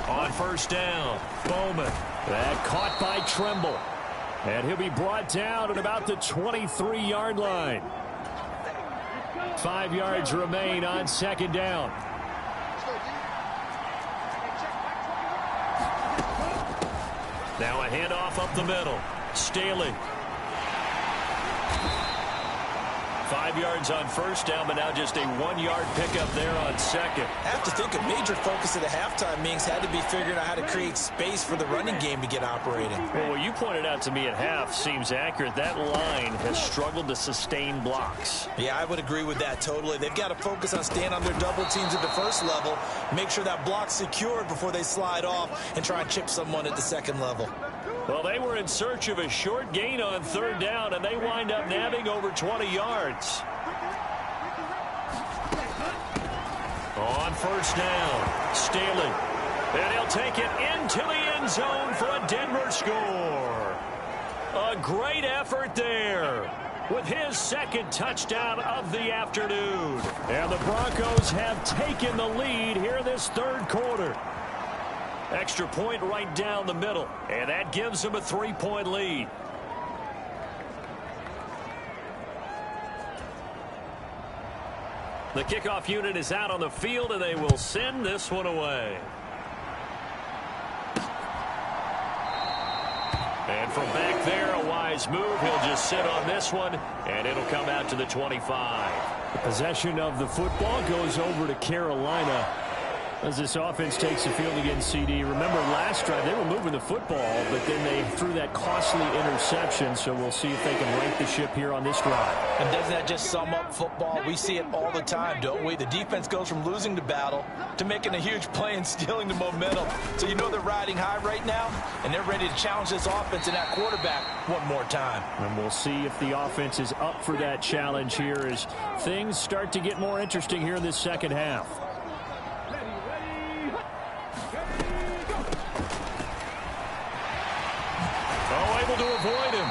Speaker 3: On 1st down, Bowman. That caught by Tremble. And he'll be brought down at about the 23-yard line. 5 yards remain on 2nd down. Now a handoff up the middle. Staley. 5 yards on 1st down, but now just a 1-yard pickup there on 2nd.
Speaker 2: I have to think a major focus of the halftime meetings had to be figuring out how to create space for the running game to get operating.
Speaker 3: Well, what you pointed out to me at half seems accurate. That line has struggled to sustain blocks.
Speaker 2: Yeah, I would agree with that totally. They've got to focus on staying on their double teams at the 1st level, make sure that block's secured before they slide off and try and chip someone at the 2nd level.
Speaker 3: Well, they were in search of a short gain on 3rd down, and they wind up nabbing over 20 yards. On 1st down, Staley. And he'll take it into the end zone for a Denver score. A great effort there.
Speaker 1: with his second touchdown of the afternoon. And the Broncos have taken the lead here in this third quarter. Extra point right down the middle, and that gives them a 3-point lead. The kickoff unit is out on the field, and they will send this one away. And from back there, a wise move. He'll just sit on this one, and it'll come out to the 25.
Speaker 3: The possession of the football goes over to Carolina as this offense takes the field against CD. Remember, last drive, they were moving the football, but then they threw that costly interception, so we'll see if they can right the ship here on this drive.
Speaker 4: And doesn't that just sum up football? We see it all the time, don't we? The defense goes from losing the battle to making a huge play and stealing the momentum. So you know they're riding high right now, and they're ready to challenge this offense and that quarterback one more time.
Speaker 3: And we'll see if the offense is up for that challenge here as things start to get more interesting here in this second half.
Speaker 1: Able to avoid him.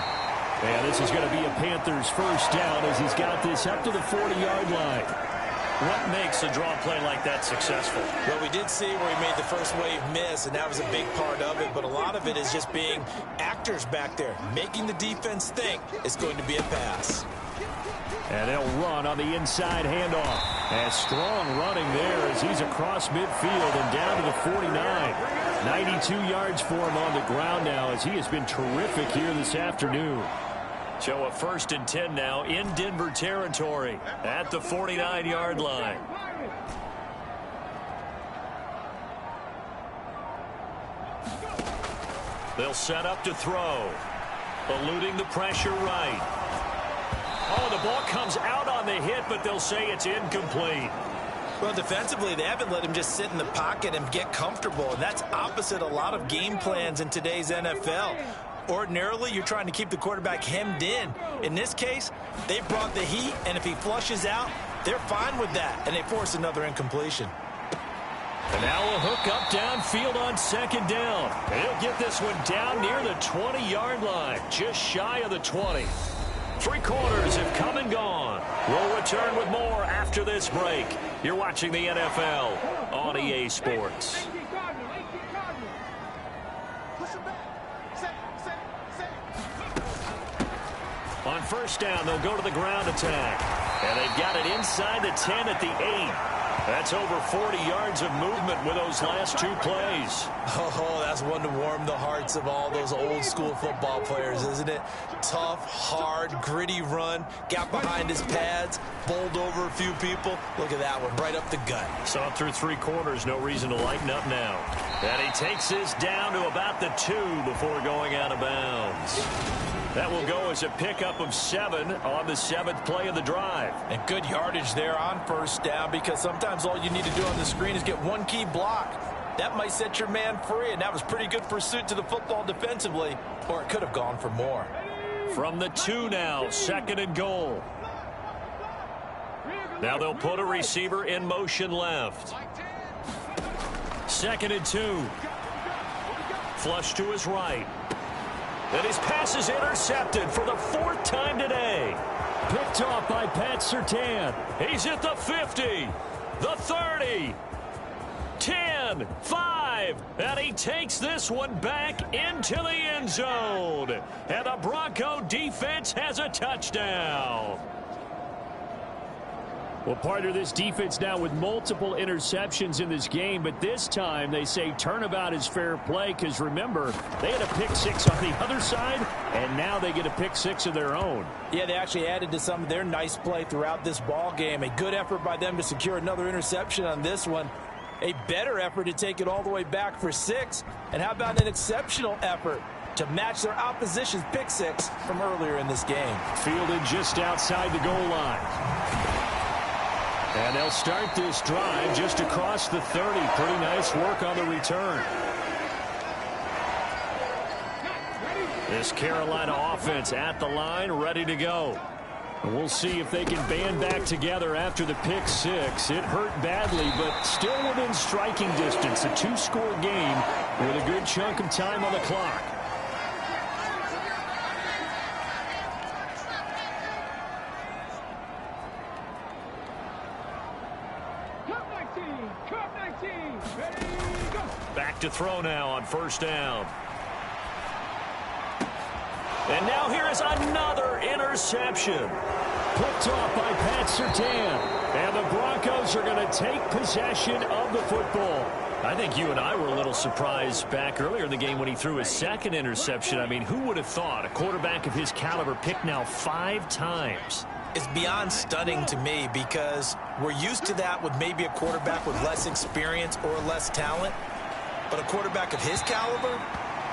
Speaker 3: And this is going to be a Panthers first down as he's got this up to the 40-yard line.
Speaker 1: What makes a draw play like that successful?
Speaker 2: Well, we did see where he made the first wave miss, and that was a big part of it. But a lot of it is just being actors back there, making the defense think it's going to be a pass.
Speaker 3: And they'll run on the inside handoff. And strong running there as he's across midfield and down to the 49. 92 yards for him on the ground now as he has been terrific here this afternoon.
Speaker 1: So a 1st and 10 now in Denver territory at the 49-yard line. They'll set up to throw. Eluding the pressure right. Oh, the ball comes out on the hit, but they'll say it's incomplete.
Speaker 2: Well, defensively, they haven't let him just sit in the pocket and get comfortable, and that's opposite a lot of game plans in today's NFL. Ordinarily, you're trying to keep the quarterback hemmed in. In this case, they brought the heat, and if he flushes out, they're fine with that, and they force another incompletion.
Speaker 1: And now a hook up downfield on 2nd down. And he'll get this one down near the 20-yard line, just shy of the 20. 3 quarters have come and gone. We'll return with more after this break. You're watching the NFL on EA Sports. On 1st down, they'll go to the ground attack. And they've got it inside the 10 at the 8. That's over 40 yards of movement with those last 2 plays.
Speaker 2: Oh, that's one to warm the hearts of all those old school football players, isn't it? Tough, hard, gritty run. Got behind his pads, bowled over a few people. Look at that one, right up the gut.
Speaker 1: Saw it through 3 quarters, no reason to lighten up now. And he takes this down to about the 2 before going out of bounds. That will go as a pickup of 7 on the 7th play of the drive.
Speaker 4: And good yardage there on 1st down, because sometimes all you need to do on the screen is get one key block. That might set your man free, and that was pretty good pursuit to the football defensively, or it could have gone for more.
Speaker 1: From the 2 now, 2nd and goal. Now they'll put a receiver in motion left. 2nd and 2. Flush to his right. And his pass is intercepted for the 4th time today.
Speaker 3: Picked off by Pat Surtain.
Speaker 1: He's at the 50, the 30, 10, 5, and he takes this one back into the end zone. And the Bronco defense has a touchdown.
Speaker 3: Well, part of this defense now with multiple interceptions in this game, but this time they say turnabout is fair play because, remember, they had a pick 6 on the other side, and now they get a pick 6 of their own.
Speaker 4: Yeah, they actually added to some of their nice play throughout this ball game. A good effort by them to secure another interception on this one. A better effort to take it all the way back for 6. And how about an exceptional effort to match their opposition's pick 6 from earlier in this game?
Speaker 3: Fielded just outside the goal line. And they'll start this drive just across the 30. Pretty nice work on the return.
Speaker 1: This Carolina offense at the line, ready to go.
Speaker 3: And we'll see if they can band back together after the pick 6. It hurt badly, but still within striking distance. A 2-score game with a good chunk of time on the clock.
Speaker 5: Cup 19. Ready, go.
Speaker 1: Back to throw now on first down. And now here is another interception. Picked off by Pat Surtain. And the Broncos are going to take possession of the football. I think you and I were a little surprised back earlier in the game when he threw his second interception. I mean, who would have thought a quarterback of his caliber picked now 5 times?
Speaker 2: It's beyond stunning to me because we're used to that with maybe a quarterback with less experience or less talent. But a quarterback of his caliber,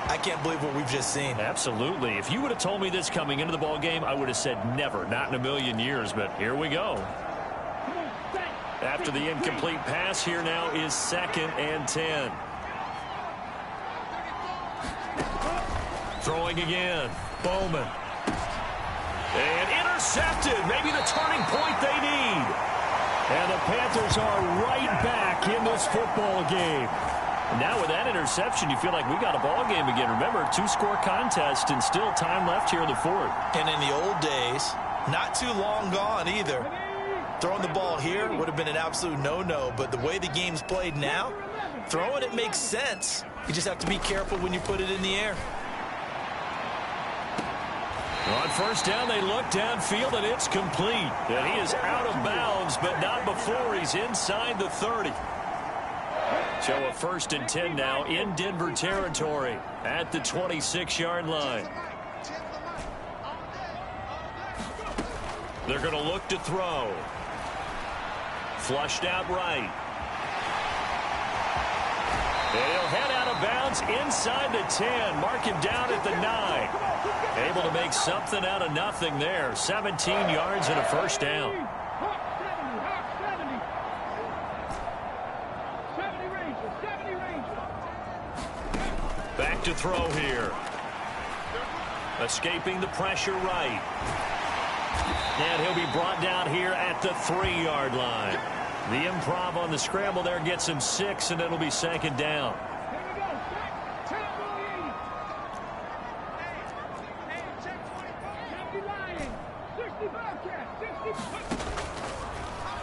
Speaker 2: I can't believe what we've just seen.
Speaker 1: Absolutely. If you would have told me this coming into the ball game, I would have said never, not in a million years. But here we go. After the incomplete pass, here now is 2nd and 10. Throwing again. Bowman. And intercepted. Maybe the turning point they need. And the Panthers are right back in this football game. Now with that interception, you feel like we got a ball game again. Remember, 2-score contest and still time left here in the 4th.
Speaker 2: And in the old days, not too long gone either. Throwing the ball here would have been an absolute no-no, but the way the game's played now, throwing it makes sense. You just have to be careful when you put it in the air.
Speaker 1: On first down, they look downfield, and it's complete. And he is out of bounds, but not before he's inside the 30. So a 1st and 10 now in Denver territory at the 26-yard line. They're going to look to throw. Flushed out right. And he'll head out of bounds inside the 10. Mark him down at the 9. Able to make something out of nothing there. 17 yards and a first down.
Speaker 5: 70 Rangers.
Speaker 1: Back to throw here. Escaping the pressure right. And he'll be brought down here at the 3-yard line. The improv on the scramble there gets him 6, and it'll be 2nd down.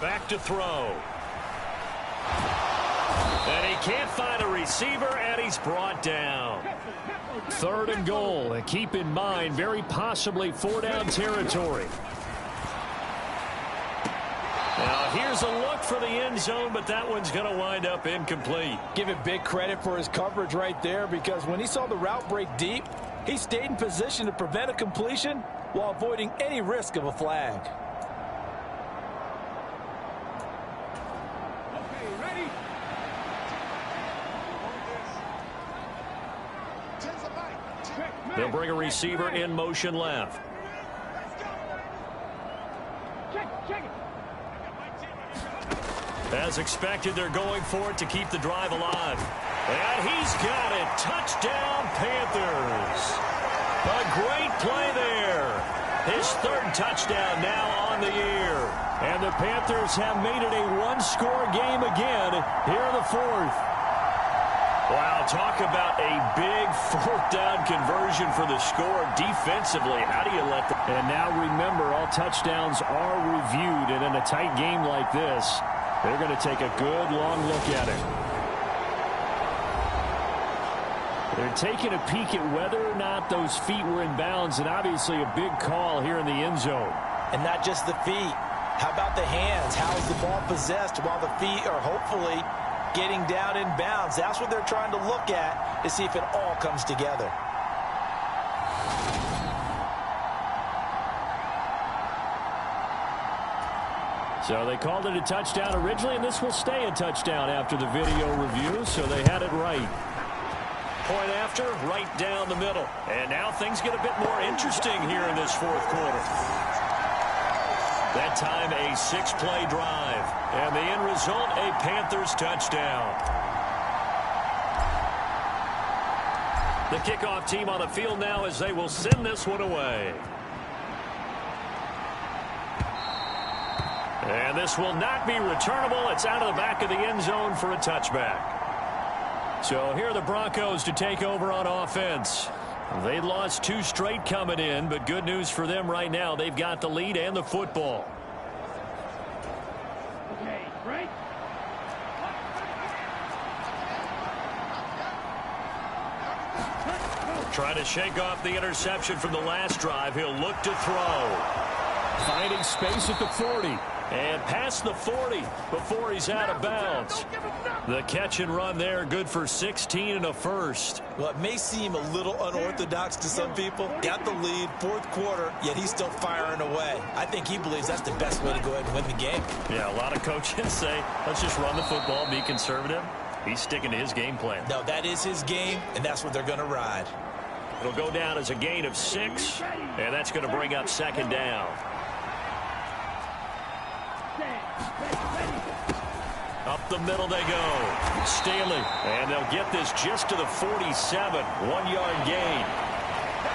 Speaker 1: Back to throw. And he can't find a receiver, and he's brought down. 3rd and goal. And keep in mind, very possibly 4-down territory. Now, here's a look for the end zone, but that one's going to wind up incomplete.
Speaker 4: Give him big credit for his coverage right there, because when he saw the route break deep, he stayed in position to prevent a completion while avoiding any risk of a flag.
Speaker 5: Okay, ready?
Speaker 1: They'll bring a receiver in motion left.
Speaker 5: Check it.
Speaker 1: As expected, they're going for it to keep the drive alive. And he's got it. Touchdown, Panthers. A great play there. His 3rd touchdown now on the year. And the Panthers have made it a 1-score game again here in the 4th. Wow, talk about a big 4th down conversion for the score defensively. How do you let them?
Speaker 3: And now remember, all touchdowns are reviewed. And in a tight game like this, they're going to take a good long look at it. They're taking a peek at whether or not those feet were in bounds, and obviously a big call here in the end zone.
Speaker 2: And not just the feet. How about the hands? How's the ball possessed while the feet are hopefully getting down in bounds? That's what they're trying to look at to see if it all comes together.
Speaker 3: So they called it a touchdown originally, and this will stay a touchdown after the video review, so they had it right.
Speaker 1: Point after, right down the middle. And now things get a bit more interesting here in this 4th quarter. That time a 6-play drive. And the end result, a Panthers touchdown. The kickoff team on the field now as they will send this one away. And this will not be returnable. It's out of the back of the end zone for a touchback. So here are the Broncos to take over on offense. They lost 2 straight coming in, but good news for them right now. They've got the lead and the football.
Speaker 5: Okay, right?
Speaker 1: Trying to shake off the interception from the last drive. He'll look to throw. Finding space at the 40. And past the 40 before he's out of bounds. The catch and run there, good for 16 and a first.
Speaker 2: Well, it may seem a little unorthodox to some people. Got the lead, fourth quarter, yet he's still firing away. I think he believes that's the best way to go ahead and win the game.
Speaker 1: Yeah, a lot of coaches say, let's just run the football, be conservative. He's sticking to his game plan.
Speaker 2: No, that is his game, and that's what they're going to ride.
Speaker 1: It'll go down as a gain of 6, and that's going to bring up second down. Up the middle they go. Staley. And they'll get this just to the 47. 1-yard gain.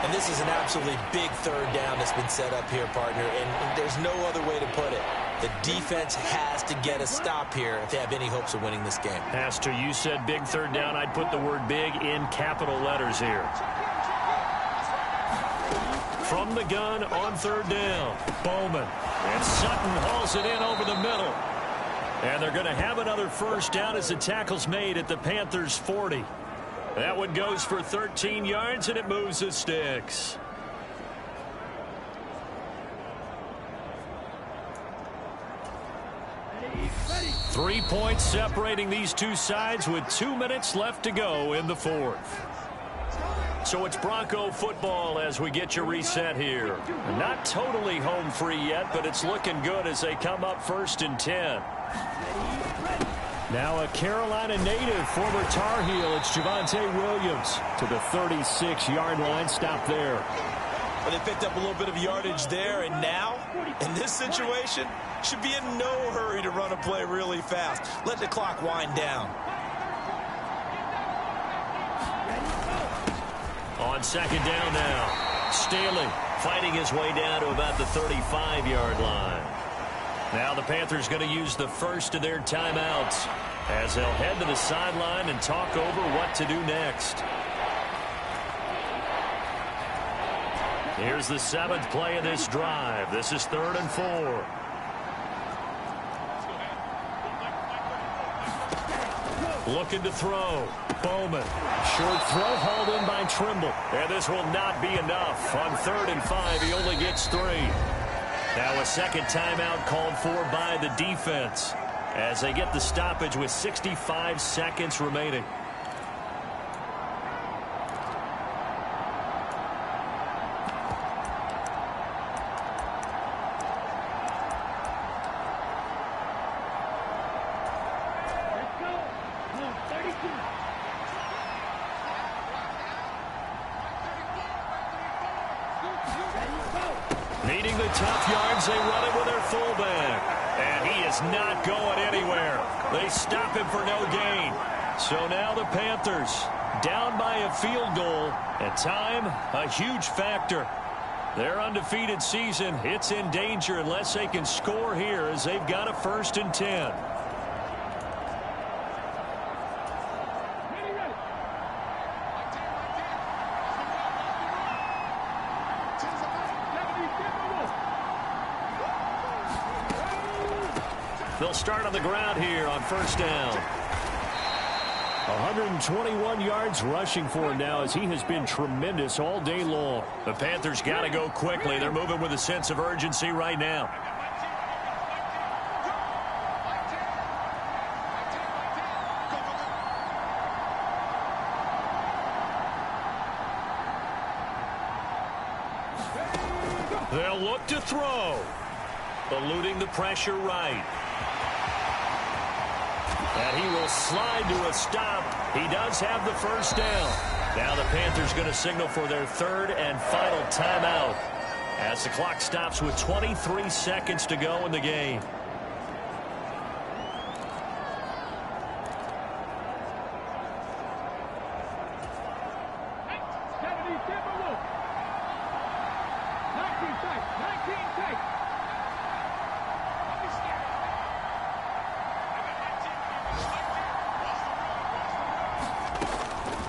Speaker 2: And this is an absolutely big third down that's been set up here, partner. And there's no other way to put it. The defense has to get a stop here if they have any hopes of winning this game.
Speaker 1: Has to. You said big third down. I'd put the word big in capital letters here. From the gun on third down. Bowman. And Sutton hauls it in over the middle. And they're going to have another first down as the tackle's made at the Panthers' 40. That one goes for 13 yards, and it moves the sticks.
Speaker 5: Ready.
Speaker 1: 3 points separating these two sides with 2 minutes left to go in the fourth. So it's Bronco football as we get you reset here. Not totally home free yet, but it's looking good as they come up 1st and 10. Now a Carolina native, former Tar Heel, it's Javonte Williams to the 36-yard line. Stop there.
Speaker 2: Well, they picked up a little bit of yardage there, and now, in this situation, should be in no hurry to run a play really fast. Let the clock wind down.
Speaker 1: On second down now, Staley fighting his way down to about the 35-yard line. Now the Panthers going to use the first of their timeouts as they'll head to the sideline and talk over what to do next. Here's the 7th play of this drive. This is 3rd and 4. Looking to throw. Bowman. Short throw hauled in by Trimble. And this will not be enough. On 3rd and 5, he only gets 3. Now a second timeout called for by the defense as they get the stoppage with 65 seconds remaining. Needing the tough yards, they run it with their fullback. And he is not going anywhere. They stop him for no gain. So now the Panthers down by a field goal. And time, a huge factor. Their undefeated season, it's in danger unless they can score here as they've got a 1st and 10. They'll start on the ground here on 1st down. 121 yards rushing for him now as he has been tremendous all day long. The Panthers got to go quickly. They're moving with a sense of urgency right now. They'll look to throw. Eluding the pressure right. And he will slide to a stop. He does have the 1st down. Now the Panthers going to signal for their 3rd and final timeout as the clock stops with 23 seconds to go in the game.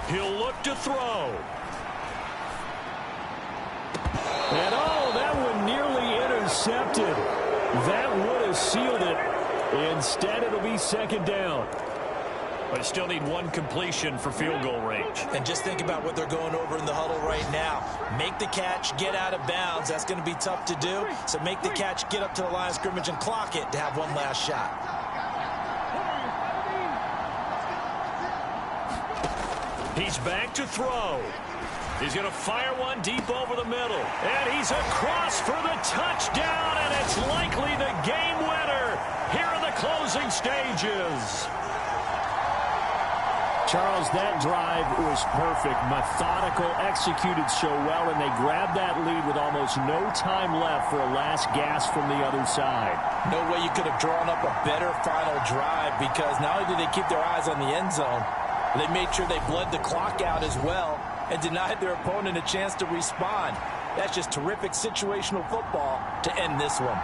Speaker 1: He'll look to throw. And that one nearly intercepted. That would have sealed it. Instead, it'll be 2nd down.
Speaker 3: But still need one completion for field goal range.
Speaker 2: And just think about what they're going over in the huddle right now. Make the catch, get out of bounds. That's going to be tough to do. So make the catch, get up to the line of scrimmage, and clock it to have one last shot.
Speaker 3: He's back to throw. He's going to fire one deep over the middle. And he's across for the touchdown, and it's likely the game winner here in the closing stages. Charles, that drive was perfect, methodical, executed so well, and they grabbed that lead with almost no time left for a last gasp from the other side.
Speaker 2: No way you could have drawn up a better final drive, because not only did they keep their eyes on the end zone, they made sure they bled the clock out as well and denied their opponent a chance to respond. That's just terrific situational football to end this one.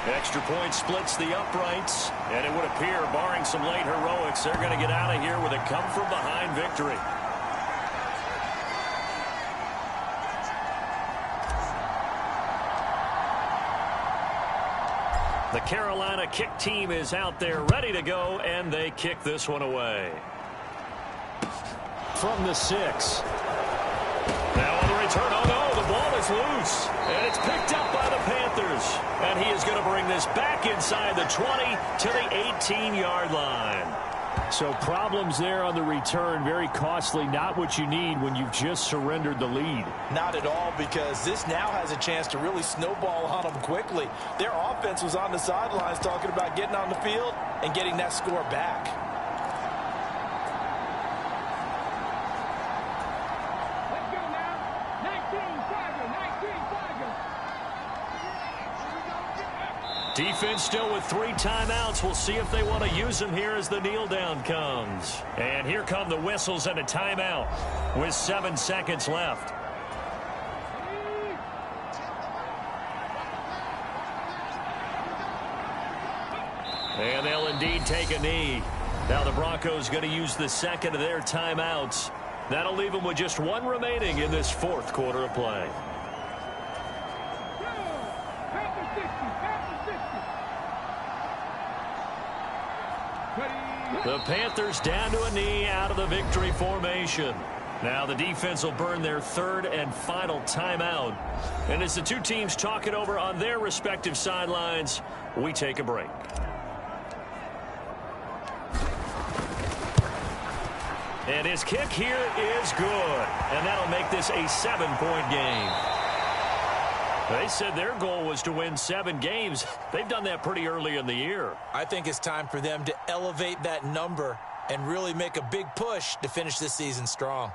Speaker 3: Extra point splits the uprights, and it would appear, barring some late heroics, they're going to get out of here with a come-from-behind victory. The Carolina kick team is out there ready to go, and they kick this one away. From the 6. Now on the return, oh no, the ball is loose, and it's picked up by the Panthers. And he is going to bring this back inside the 20 to the 18-yard line. So problems there on the return, very costly, not what you need when you've just surrendered the lead.
Speaker 2: Not at all, because this now has a chance to really snowball on them quickly. Their offense was on the sidelines talking about getting on the field and getting that score back.
Speaker 3: Defense still with 3 timeouts. We'll see if they want to use them here as the kneel down comes. And here come the whistles and a timeout with 7 seconds left. And they'll indeed take a knee. Now the Broncos going to use the second of their timeouts. That'll leave them with just 1 remaining in this 4th quarter of play. The Panthers down to a knee out of the victory formation. Now the defense will burn their 3rd and final timeout. And as the two teams talk it over on their respective sidelines, we take a break. And his kick here is good. And that'll make this a 7-point game. They said their goal was to win 7 games. They've done that pretty early in the year.
Speaker 2: I think it's time for them to elevate that number and really make a big push to finish this season strong.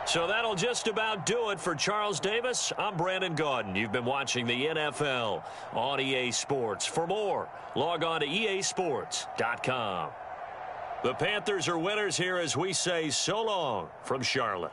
Speaker 3: So that'll just about do it for Charles Davis. I'm Brandon Gaudin. You've been watching the NFL on EA Sports. For more, log on to easports.com. The Panthers are winners here as we say so long from Charlotte.